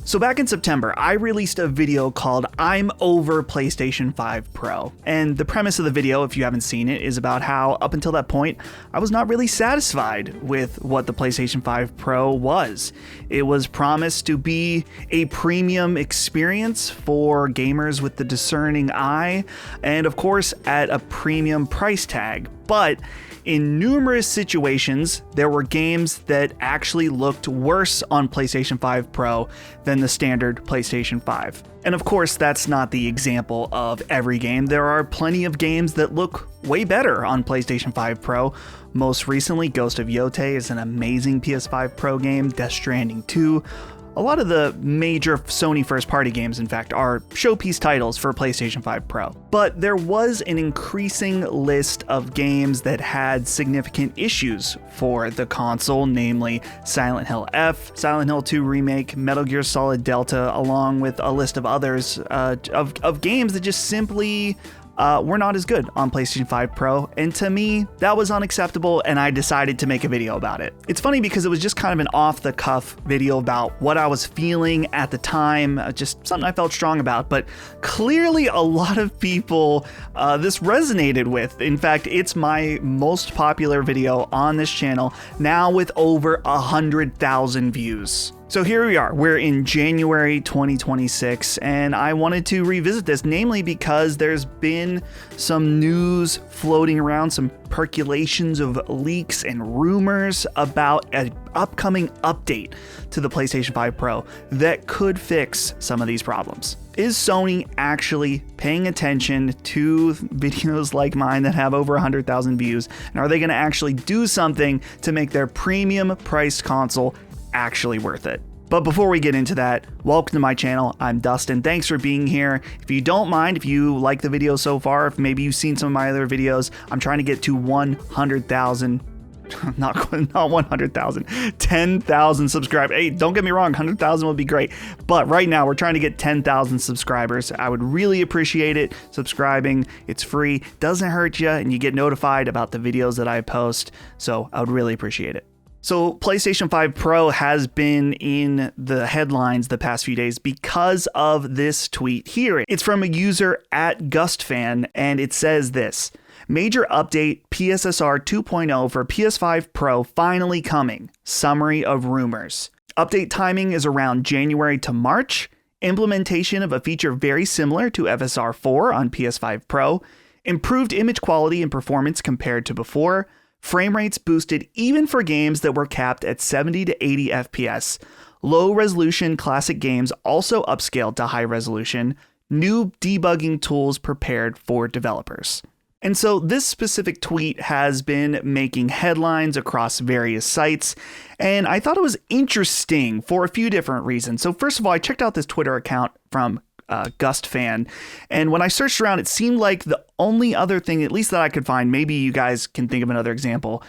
So back in September, I released a video called I'm Over PlayStation 5 Pro. And the premise of the video, if you haven't seen it, is about how up until that point, I was not really satisfied with what the PlayStation 5 Pro was. It was promised to be a premium experience for gamers with the discerning eye, and of course at a premium price tag. But in numerous situations, there were games that actually looked worse on PlayStation 5 Pro than the standard PlayStation 5. And of course, that's not the example of every game. There are plenty of games that look way better on PlayStation 5 Pro. Most recently, Ghost of Yotei is an amazing PS5 Pro game. Death Stranding 2. A lot of the major Sony first-party games, in fact, are showpiece titles for PlayStation 5 Pro. But there was an increasing list of games that had significant issues for the console, namely Silent Hill F, Silent Hill 2 Remake, Metal Gear Solid Delta, along with a list of others of games that just simply were not as good on PlayStation 5 Pro, and to me, that was unacceptable, and I decided to make a video about it. It's funny because it was just kind of an off-the-cuff video about what I was feeling at the time, just something I felt strong about, but clearly a lot of people this resonated with. In fact, it's my most popular video on this channel, now with over 100,000 views. So here we are, we're in January 2026, and I wanted to revisit this, namely because there's been some news floating around, some percolations of leaks and rumors about an upcoming update to the PlayStation 5 Pro that could fix some of these problems. Is Sony actually paying attention to videos like mine that have over 100,000 views, and are they going to actually do something to make their premium priced console actually worth it? But before we get into that, welcome to my channel. I'm Dustin. Thanks for being here. If you don't mind, if you like the video so far, if maybe you've seen some of my other videos, I'm trying to get to 100,000, not 100,000, 10,000 subscribers. Hey, don't get me wrong, 100,000 would be great. But right now we're trying to get 10,000 subscribers. I would really appreciate it. Subscribing, it's free, doesn't hurt you, and you get notified about the videos that I post. So I would really appreciate it. So PlayStation 5 Pro has been in the headlines the past few days because of this tweet here. It's from a user at GustFan, and it says this: major update PSSR 2.0 for PS5 Pro finally coming. Summary of rumors. Update timing is around January to March. Implementation of a feature very similar to FSR 4 on PS5 Pro. Improved image quality and performance compared to before. Frame rates boosted even for games that were capped at 70 to 80 FPS. Low resolution classic games also upscaled to high resolution. New debugging tools prepared for developers. And so this specific tweet has been making headlines across various sites, and I thought it was interesting for a few different reasons. So first of all, I checked out this Twitter account from GustFan, and when I searched around, it seemed like the only other thing, at least that I could find, maybe you guys can think of another example,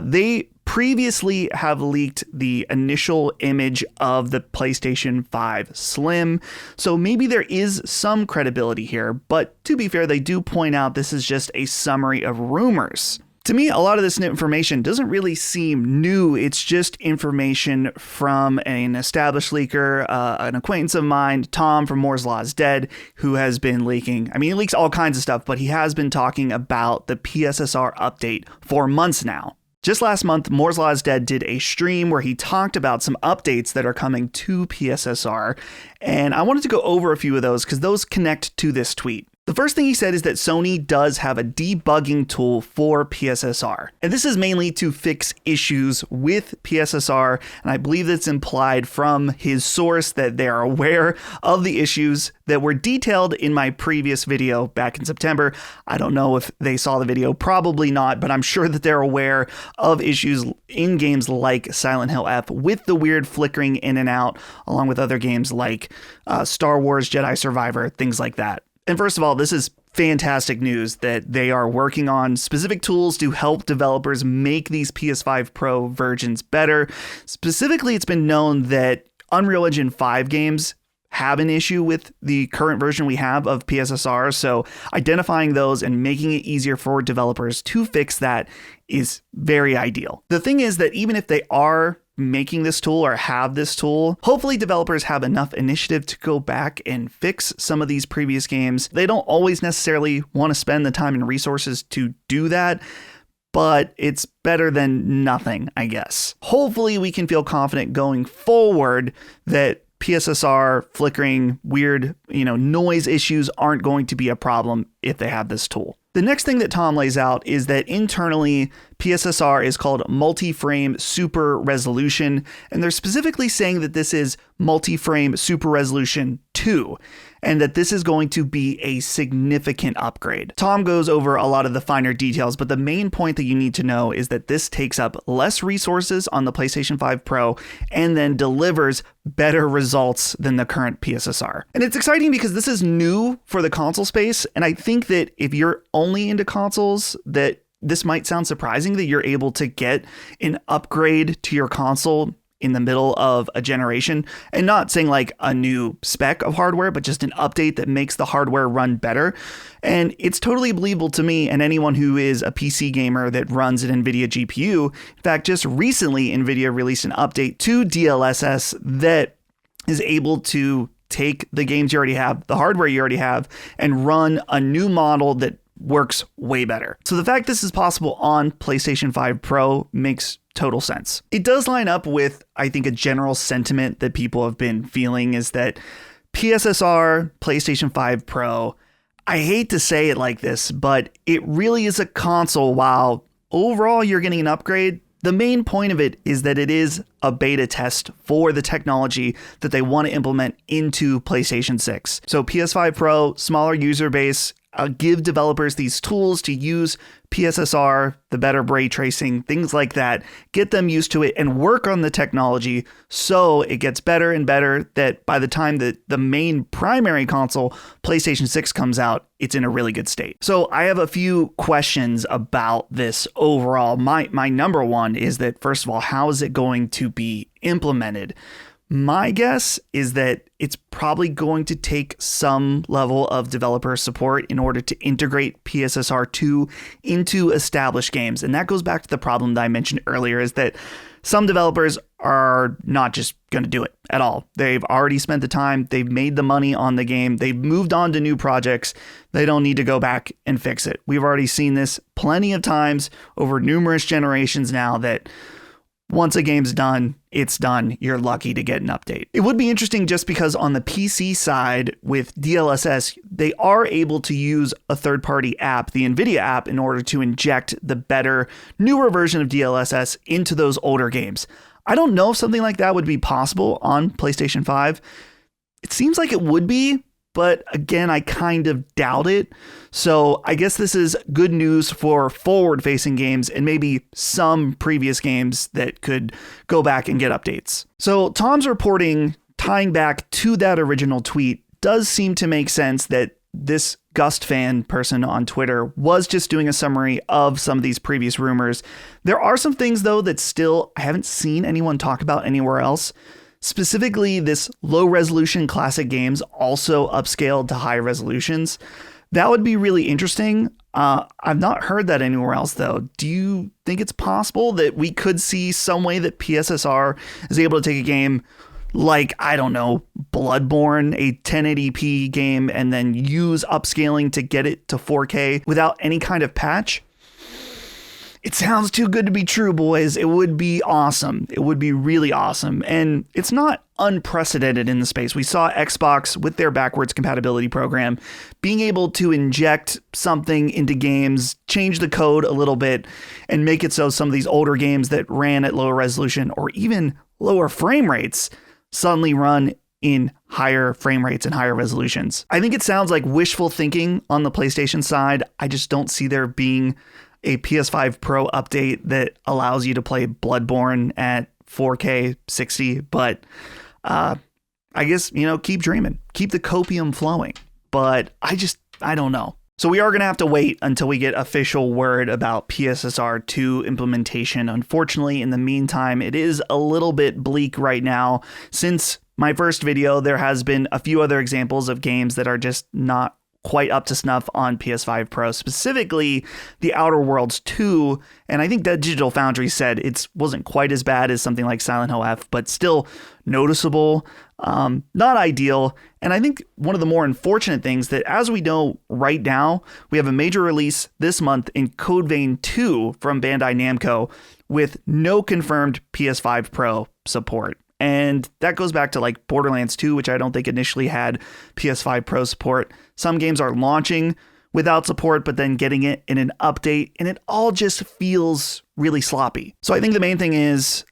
they previously have leaked the initial image of the PlayStation 5 Slim, so maybe there is some credibility here, but to be fair, they do point out this is just a summary of rumors. To me, a lot of this information doesn't really seem new. It's just information from an established leaker, an acquaintance of mine, Tom from Moore's Law is Dead, who has been leaking. I mean, he leaks all kinds of stuff, but he has been talking about the PSSR update for months now. Just last month, Moore's Law is Dead did a stream where he talked about some updates that are coming to PSSR, and I wanted to go over a few of those because those connect to this tweet. The first thing he said is that Sony does have a debugging tool for PSSR, and this is mainly to fix issues with PSSR, and I believe that's implied from his source that they are aware of the issues that were detailed in my previous video back in September. I don't know if they saw the video, probably not, but I'm sure that they're aware of issues in games like Silent Hill F with the weird flickering in and out, along with other games like Star Wars Jedi Survivor, things like that. And first of all, this is fantastic news that they are working on specific tools to help developers make these PS5 Pro versions better. Specifically, it's been known that Unreal Engine 5 games have an issue with the current version we have of PSSR, so identifying those and making it easier for developers to fix that is very ideal. The thing is that even if they are making this tool or have this tool. Hopefully developers have enough initiative to go back and fix some of these previous games. They don't always necessarily want to spend the time and resources to do that, but it's better than nothing, I guess. Hopefully we can feel confident going forward that PSSR, flickering, weird, noise issues aren't going to be a problem if they have this tool. The next thing that Tom lays out is that internally, PSSR is called multi-frame super resolution, and they're specifically saying that this is multi-frame super resolution 2, and that this is going to be a significant upgrade. Tom goes over a lot of the finer details, but the main point that you need to know is that this takes up less resources on the PlayStation 5 Pro and then delivers better results than the current PSSR. And it's exciting because this is new for the console space, and I think that if you're only into consoles, that this might sound surprising that you're able to get an upgrade to your console in the middle of a generation, and not saying like a new spec of hardware, but just an update that makes the hardware run better. And it's totally believable to me and anyone who is a PC gamer that runs an NVIDIA GPU. In fact, just recently, NVIDIA released an update to DLSS that is able to take the games you already have, the hardware you already have, and run a new model that works way better. So the fact this is possible on PlayStation 5 Pro makes total sense. It does line up with, I think, a general sentiment that people have been feeling is that PSSR, PlayStation 5 Pro, I hate to say it like this, but it really is a console. While overall you're getting an upgrade, the main point of it is that it is a beta test for the technology that they want to implement into PlayStation 6. So PS5 Pro, smaller user base, give developers these tools to use PSSR, the better ray tracing, things like that, get them used to it and work on the technology so it gets better and better, that by the time that the main primary console, PlayStation 6, comes out, it's in a really good state. So I have a few questions about this overall. My number one is that, first of all, how is it going to be implemented? My guess is that it's probably going to take some level of developer support in order to integrate PSSR 2 into established games. And that goes back to the problem that I mentioned earlier, is that some developers are not just going to do it at all. They've already spent the time, they've made the money on the game, they've moved on to new projects. They don't need to go back and fix it. We've already seen this plenty of times over numerous generations now, that once a game's done, it's done. You're lucky to get an update. It would be interesting just because on the PC side with DLSS, they are able to use a third-party app, the NVIDIA app, in order to inject the better, newer version of DLSS into those older games. I don't know if something like that would be possible on PlayStation 5. It seems like it would be, but again, I kind of doubt it. So I guess this is good news for forward-facing games and maybe some previous games that could go back and get updates. So Tom's reporting, tying back to that original tweet, does seem to make sense that this Gust fan person on Twitter was just doing a summary of some of these previous rumors. There are some things, though, that still I haven't seen anyone talk about anywhere else. Specifically, this low-resolution classic games also upscaled to high resolutions. That would be really interesting. I've not heard that anywhere else, though. Do you think it's possible that we could see some way that PSSR is able to take a game like, I don't know, Bloodborne, a 1080p game, and then use upscaling to get it to 4K without any kind of patch? It sounds too good to be true, boys. It would be awesome. It would be really awesome. And it's not unprecedented in the space. We saw Xbox with their backwards compatibility program being able to inject something into games, change the code a little bit, and make it so some of these older games that ran at lower resolution or even lower frame rates suddenly run in higher frame rates and higher resolutions. I think it sounds like wishful thinking on the PlayStation side. I just don't see there being a PS5 Pro update that allows you to play Bloodborne at 4K 60, but I guess, keep dreaming, keep the copium flowing, but I don't know. So we are going to have to wait until we get official word about PSSR 2 implementation. Unfortunately, in the meantime, it is a little bit bleak right now. Since my first video, there has been a few other examples of games that are just not quite up to snuff on PS5 Pro, specifically The Outer Worlds 2. And I think that Digital Foundry said it wasn't quite as bad as something like Silent Hill F, but still noticeable, not ideal. And I think one of the more unfortunate things that, as we know right now, we have a major release this month in Code Vein 2 from Bandai Namco with no confirmed PS5 Pro support. And that goes back to like Borderlands 2, which I don't think initially had PS5 Pro support. Some games are launching without support, but then getting it in an update, and it all just feels really sloppy. So I think the main thing is,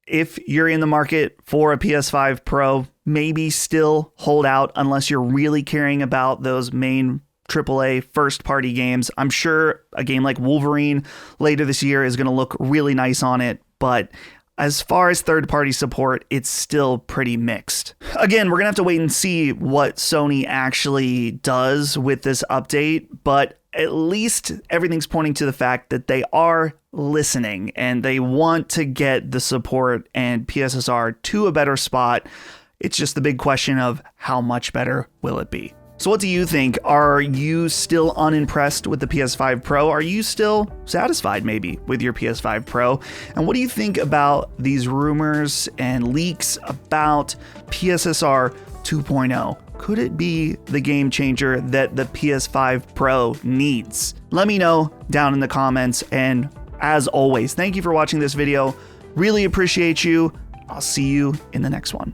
if you're in the market for a PS5 Pro, maybe still hold out unless you're really caring about those main AAA first-party games. I'm sure a game like Wolverine later this year is going to look really nice on it, but as far as third-party support, it's still pretty mixed. Again, we're going to have to wait and see what Sony actually does with this update, but at least everything's pointing to the fact that they are listening and they want to get the support and PSSR to a better spot. It's just the big question of how much better will it be? So what do you think? Are you still unimpressed with the PS5 Pro? Are you still satisfied maybe with your PS5 Pro? And what do you think about these rumors and leaks about PSSR 2.0? Could it be the game changer that the PS5 Pro needs? Let me know down in the comments. And as always, thank you for watching this video. Really appreciate you. I'll see you in the next one.